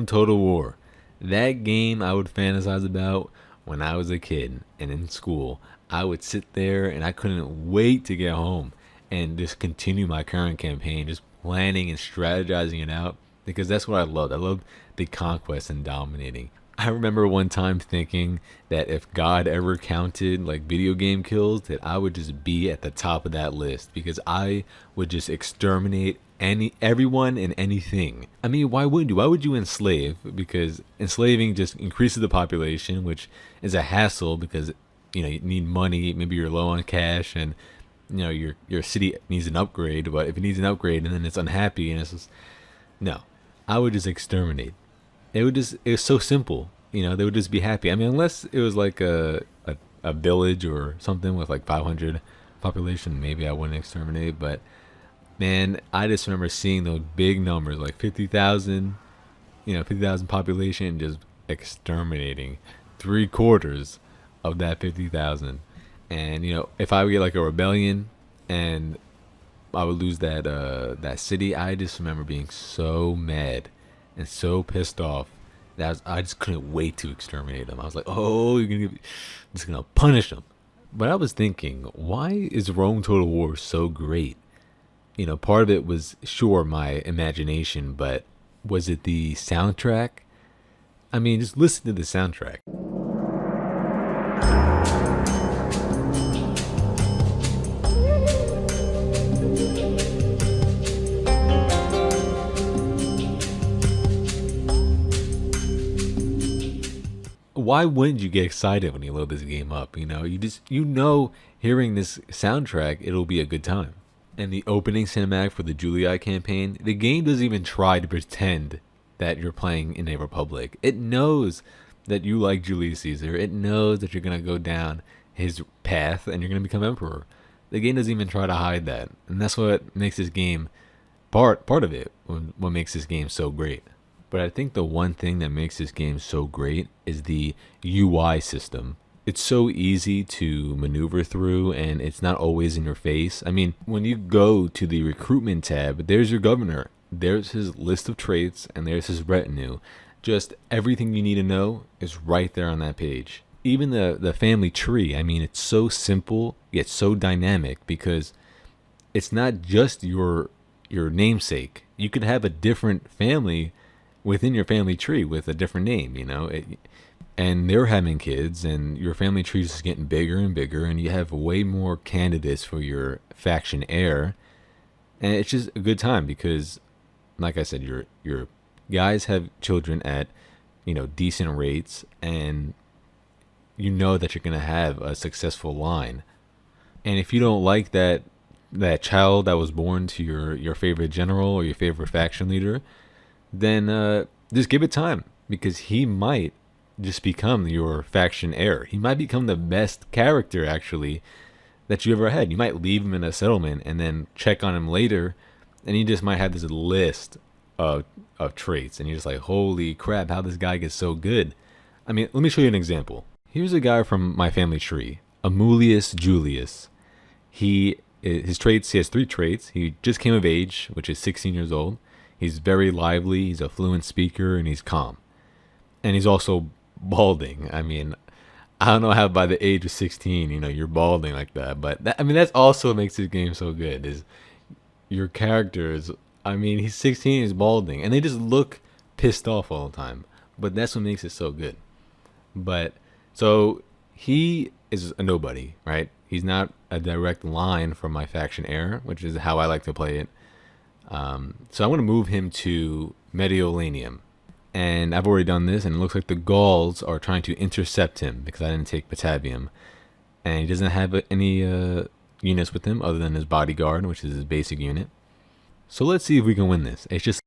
Total War. That game I would fantasize about when I was a kid and in school. I would sit there and I couldn't wait to get home and just continue my current campaign, just planning and strategizing it out because that's what I loved. I loved the conquest and dominating. I remember one time thinking that if God ever counted like video game kills, that I would just be at the top of that list because I would just exterminate everyone and anything. I mean, why wouldn't you? Why would you enslave? Because enslaving just increases the population, which is a hassle because you need money. Maybe you're low on cash, and your city needs an upgrade. But if it needs an upgrade and then it's unhappy and it's just no, I would just exterminate. It's so simple. They would just be happy. I mean, unless it was like a village or something with like 500 population, maybe I wouldn't exterminate. But man, I just remember seeing those big numbers, like 50,000, 50,000 population, and just exterminating 3/4 of that 50,000. And if I would get like a rebellion and I would lose that city, I just remember being so mad and so pissed off that I just couldn't wait to exterminate them. I was like, oh, just gonna punish them. But I was thinking, why is Rome Total War so great? Part of it was sure my imagination, but was it the soundtrack? I mean, just listen to the soundtrack. Why wouldn't you get excited when you load this game up? Hearing this soundtrack, it'll be a good time. And the opening cinematic for the Julii campaign, the game doesn't even try to pretend that you're playing in a republic. It knows that you like Julius Caesar. It knows that you're gonna go down his path and you're gonna become emperor. The game doesn't even try to hide that, and that's what makes this game part of it. What makes this game so great. But I think the one thing that makes this game so great is the UI system. It's so easy to maneuver through and it's not always in your face. I mean, when you go to the recruitment tab, there's your governor. There's his list of traits and there's his retinue. Just everything you need to know is right there on that page. Even the family tree, I mean, it's so simple yet so dynamic because it's not just your namesake. You could have a different family within your family tree with a different name, and they're having kids and your family tree is just getting bigger and bigger and you have way more candidates for your faction heir. And it's just a good time because like I said, your guys have children at, decent rates and that you're going to have a successful line. And if you don't like that child that was born to your favorite general or your favorite faction leader, then just give it time because he might just become your faction heir. He might become the best character actually that you ever had. You might leave him in a settlement and then check on him later and he just might have this list of traits and you're just like, holy crap, how this guy gets so good. I mean, let me show you an example. Here's a guy from my family tree, Amulius Julius. His traits, he has 3 traits. He just came of age, which is 16 years old. He's very lively, he's a fluent speaker, and he's calm. And he's also balding. I mean, I don't know how by the age of 16, you're balding like that. But that's also what makes this game so good is your characters. I mean, he's 16, he's balding. And they just look pissed off all the time. But that's what makes it so good. But, so, he is a nobody, right? He's not a direct line from my faction heir, which is how I like to play it. So I want to move him to Mediolanium. And I've already done this, and it looks like the Gauls are trying to intercept him because I didn't take Batavium. And he doesn't have any units with him other than his bodyguard, which is his basic unit. So let's see if we can win this. It's just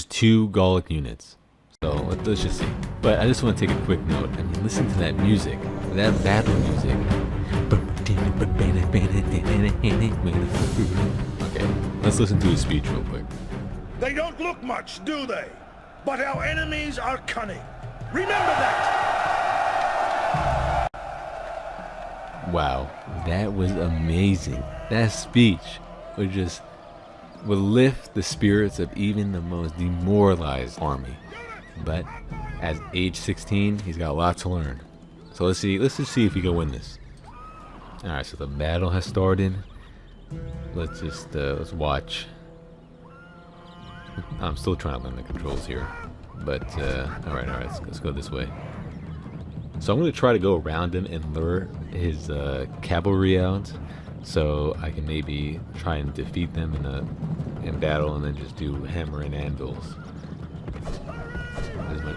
2 Gallic units. So let's just see. But I just want to take a quick note. I mean, listen to that music. That battle music. Okay, let's listen to his speech real quick. They don't look much, do they? But our enemies are cunning. Remember that! Wow, that was amazing. That speech would lift the spirits of even the most demoralized army. but at age 16, he's got a lot to learn. So let's see. Let's just see if he can win this. All right. So the battle has started. Let's watch. I'm still trying to learn the controls here, but all right. Let's go this way. So I'm going to try to go around him and lure his cavalry out, so I can maybe try and defeat them in battle, and then just do hammer and anvils.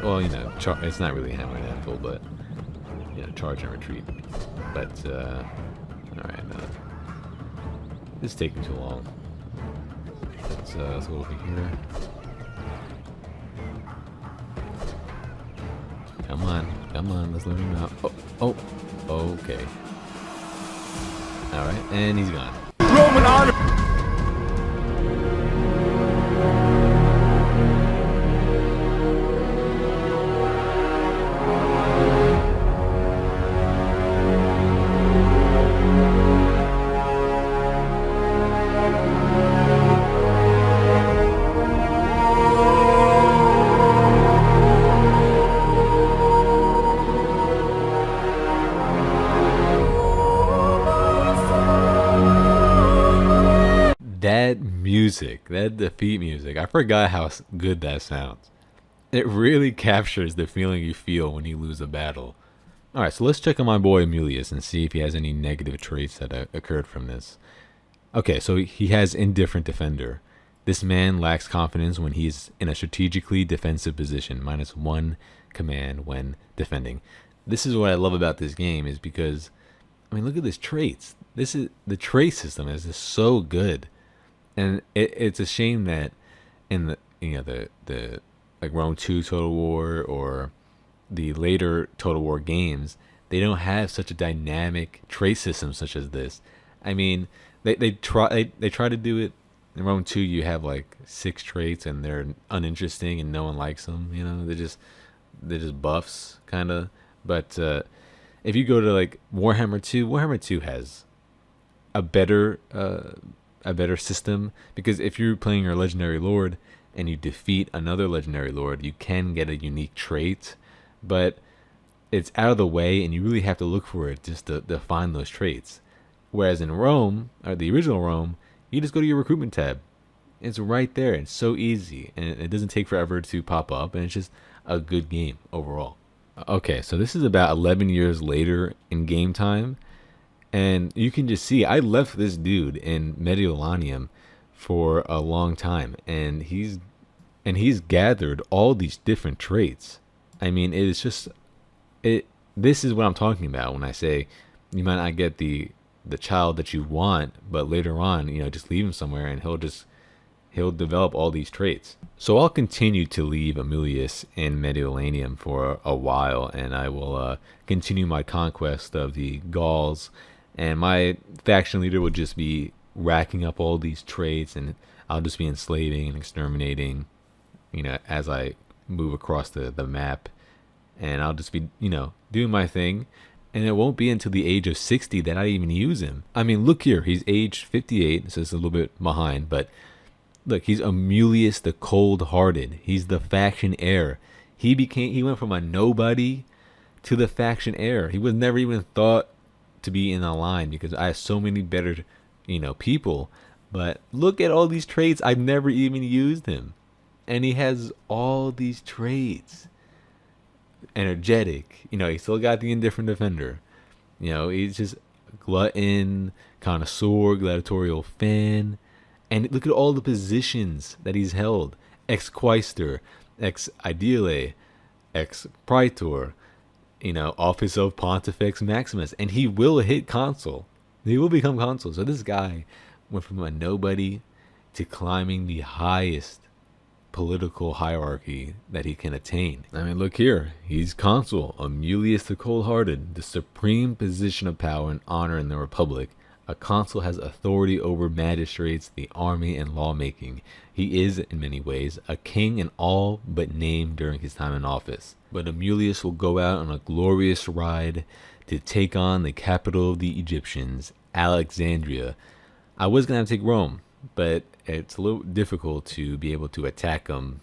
Well, it's not really hammer and anvil, but charge and retreat. But all right, this is taking too long. Let's go over here. Come on, let's let him out. Oh, okay. Alright, and he's gone. Roman army. That music, that defeat music, I forgot how good that sounds. It really captures the feeling you feel when you lose a battle. Alright, so let's check on my boy Amulius and see if he has any negative traits that occurred from this. Okay, so he has indifferent defender. This man lacks confidence when he's in a strategically defensive position, -1 command when defending. This is what I love about this game, is because, I mean, look at this traits. The trait system is just so good. And it's a shame that in the like Rome 2 Total War or the later Total War games, they don't have such a dynamic trait system such as this. I mean, they try to do it. In Rome 2, you have like 6 traits and they're uninteresting and no one likes them. They're just buffs kind of. But if you go to like Warhammer 2 has a better system, because if you're playing your legendary lord and you defeat another legendary lord, you can get a unique trait, but it's out of the way and you really have to look for it just to find those traits. Whereas in Rome, or the original Rome, you just go to your recruitment tab. It's right there. It's so easy and it doesn't take forever to pop up, and it's just a good game overall. Okay, so this is about 11 years later in game time. And you can just see, I left this dude in Mediolanum for a long time, and he's gathered all these different traits. I mean, it is just this is what I'm talking about when I say you might not get the child that you want, but later on, just leave him somewhere and he'll develop all these traits. So I'll continue to leave Amulius in Mediolanum for a while, and I will continue my conquest of the Gauls. And my faction leader would just be racking up all these traits, and I'll just be enslaving and exterminating, as I move across the map. And I'll just be, doing my thing. And it won't be until the age of 60 that I even use him. I mean, look here. He's age 58, so it's a little bit behind. But look, he's Amulius the Cold-Hearted. He's the faction heir. He went from a nobody to the faction heir. He was never even thought to be in a line because I have so many better, people. But look at all these traits. I've never even used him. And he has all these traits. Energetic. He still got the indifferent defender. He's just glutton, connoisseur, gladiatorial fan. And look at all the positions that he's held. Ex-Quaestor, ex-Aedile, ex-Praetor, office of Pontifex Maximus, and he will hit consul. He will become consul. So this guy went from a nobody to climbing the highest political hierarchy that he can attain. I mean, look here. He's consul, Amulius the Cold-Hearted, the supreme position of power and honor in the Republic. A consul has authority over magistrates, the army, and lawmaking. He is, in many ways, a king in all but name during his time in office. But Amulius will go out on a glorious ride to take on the capital of the Egyptians, Alexandria. I was going to take Rome, but it's a little difficult to be able to attack them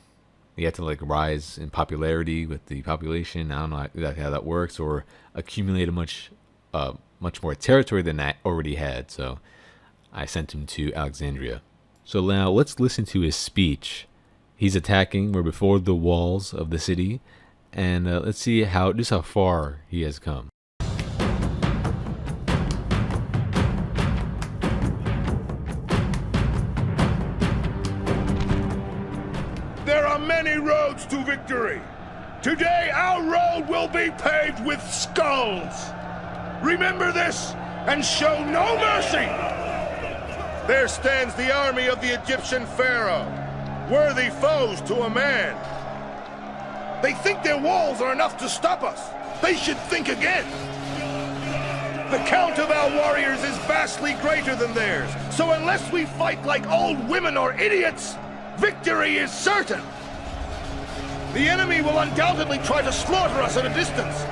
You have to like rise in popularity with the population. I don't know exactly how that works, or accumulate a much more territory than I already had. So I sent him to Alexandria. So now let's listen to his speech. He's attacking. We're before the walls of the city, and let's see how far he has come. There are many roads to victory. Today, our road will be paved with skulls. Remember this and show no mercy. There stands the army of the Egyptian pharaoh, worthy foes to a man. They think their walls are enough to stop us. They should think again. The count of our warriors is vastly greater than theirs, so unless we fight like old women or idiots, victory is certain. The enemy will undoubtedly try to slaughter us at a distance.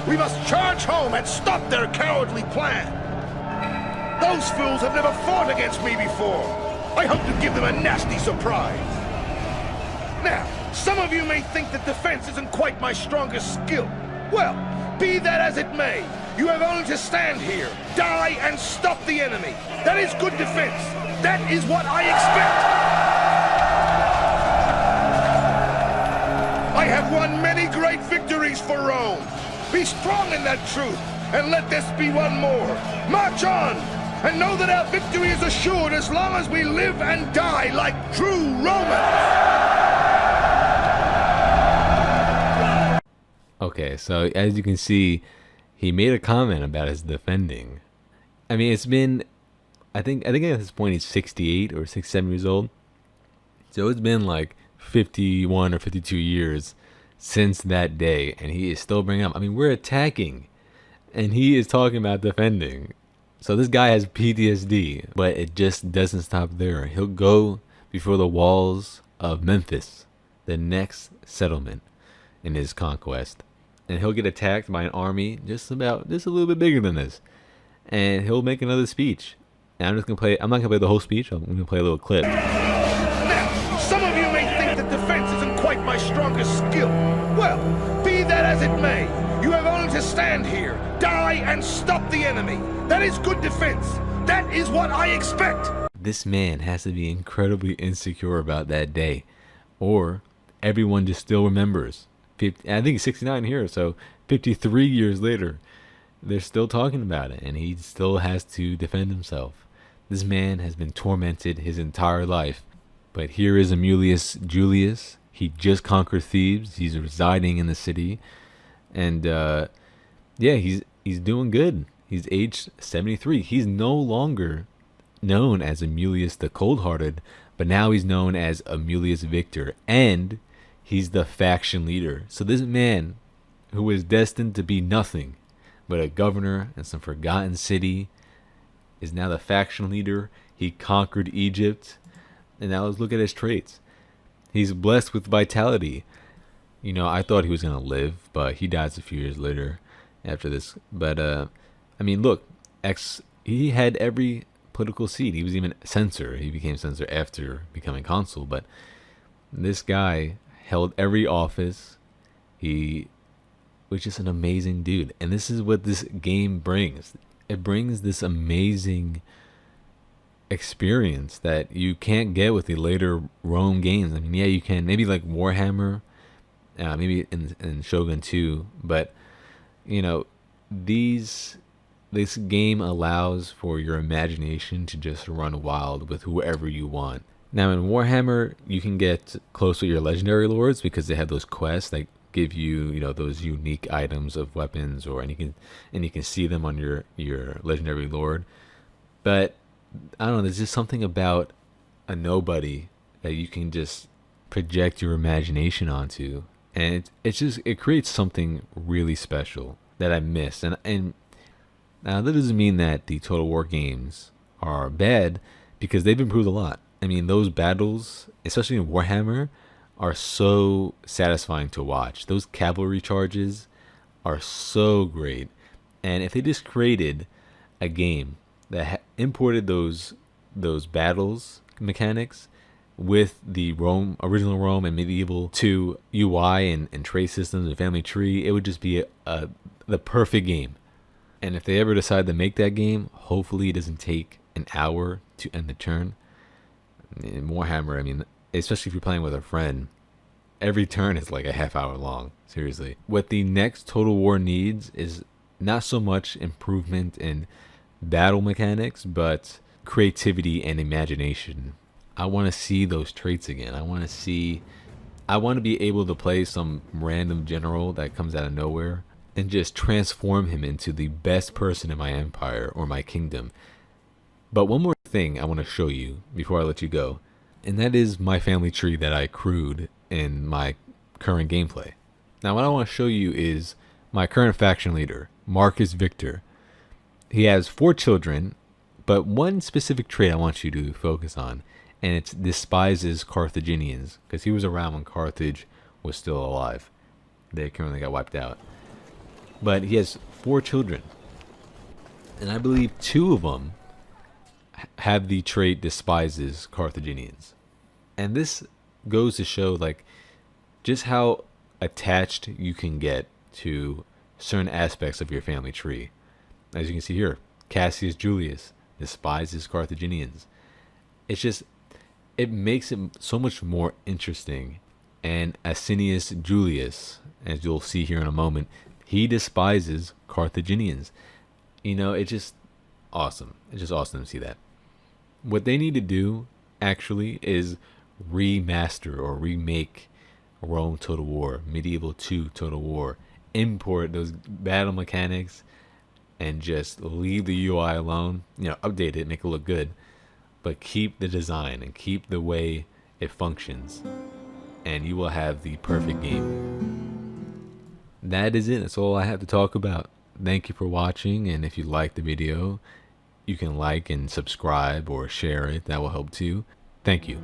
We must charge home and stop their cowardly plan. Those fools have never fought against me before. I hope to give them a nasty surprise. Now, some of you may think that defense isn't quite my strongest skill. Well, be that as it may, you have only to stand here, die, and stop the enemy. That is good defense. That is what I expect. I have won many great victories for Rome. Be strong in that truth, and let this be one more. March on, and know that our victory is assured as long as we live and die like true Romans. Okay, so as you can see, he made a comment about his defending. I mean, it's been, I think at this point he's 68 or 67 years old. So it's been like 51 or 52 years since that day, and he is still bringing up. I mean, we're attacking, and he is talking about defending. So this guy has PTSD, but it just doesn't stop there. He'll go before the walls of Memphis, the next settlement in his conquest, and he'll get attacked by an army just a little bit bigger than this, and he'll make another speech. And I'm not gonna play the whole speech. I'm gonna play a little clip. Now, some of you may think that defense isn't quite my strongest skill. Well, be that as it may, you have only to stand here, die, and stop the enemy. That is good defense. That is what I expect. This man has to be incredibly insecure about that day, or everyone just still remembers. I think he's 69 here, so 53 years later, they're still talking about it, and he still has to defend himself. This man has been tormented his entire life, but here is Amulius Julius. He just conquered Thebes. He's residing in the city, and yeah, he's doing good. He's aged 73. He's no longer known as Amulius the Cold-Hearted, but now he's known as Amulius Victor, and he's the faction leader. So this man, who was destined to be nothing but a governor in some forgotten city, is now the faction leader. He conquered Egypt, and now let's look at his traits. He's blessed with vitality. You know, I thought he was gonna live, but he dies a few years later after this. But I mean, look, he had every political seat. He was even censor. He became censor after becoming consul. But this guy held every office. He was just an amazing dude. And this is what this game brings. It brings this amazing experience that you can't get with the later Rome games. I mean, yeah, you can. Maybe like Warhammer, maybe in Shogun 2. But, you know, this game allows for your imagination to just run wild with whoever you want. Now in Warhammer, you can get close with your legendary lords because they have those quests that give you, you know, those unique items of weapons, and you can see them on your legendary lord. But I don't know, there's just something about a nobody that you can just project your imagination onto, and it creates something really special that I miss. And now that doesn't mean that the Total War games are bad, because they've improved a lot. I mean, those battles, especially in Warhammer, are so satisfying to watch. Those cavalry charges are so great. And if they just created a game that imported those battles mechanics with the original Rome and medieval 2 UI and trait systems and family tree, it would just be the perfect game. And if they ever decide to make that game, hopefully it doesn't take an hour to end the turn. In Warhammer, I mean, especially if you're playing with a friend, every turn is like a half hour long. Seriously. What the next Total War needs is not so much improvement in battle mechanics, but creativity and imagination. I want to see those traits again. I want to be able to play some random general that comes out of nowhere and just transform him into the best person in my empire or my kingdom. But one more thing I want to show you before I let you go, and that is my family tree that I crewed in my current gameplay. Now what I want to show you is my current faction leader, Marcus Victor. He has 4 children, but one specific trait I want you to focus on, and it's despises Carthaginians, because he was around when Carthage was still alive. They currently got wiped out. But he has 4 children, and I believe 2 of them have the trait despises Carthaginians. And this goes to show like just how attached you can get to certain aspects of your family tree. As you can see here, Cassius Julius despises Carthaginians. It makes it so much more interesting. And Asinius Julius, as you'll see here in a moment, he despises Carthaginians. You know, it's just awesome. It's just awesome to see that. What they need to do, actually, is remaster or remake Rome Total War, Medieval 2 Total War, import those battle mechanics, and just leave the UI alone. You know, update it, make it look good, but keep the design and keep the way it functions, and you will have the perfect game. That is it. That's all I have to talk about. Thank you for watching, and if you liked the video, you can like and subscribe or share it. That will help too. Thank you.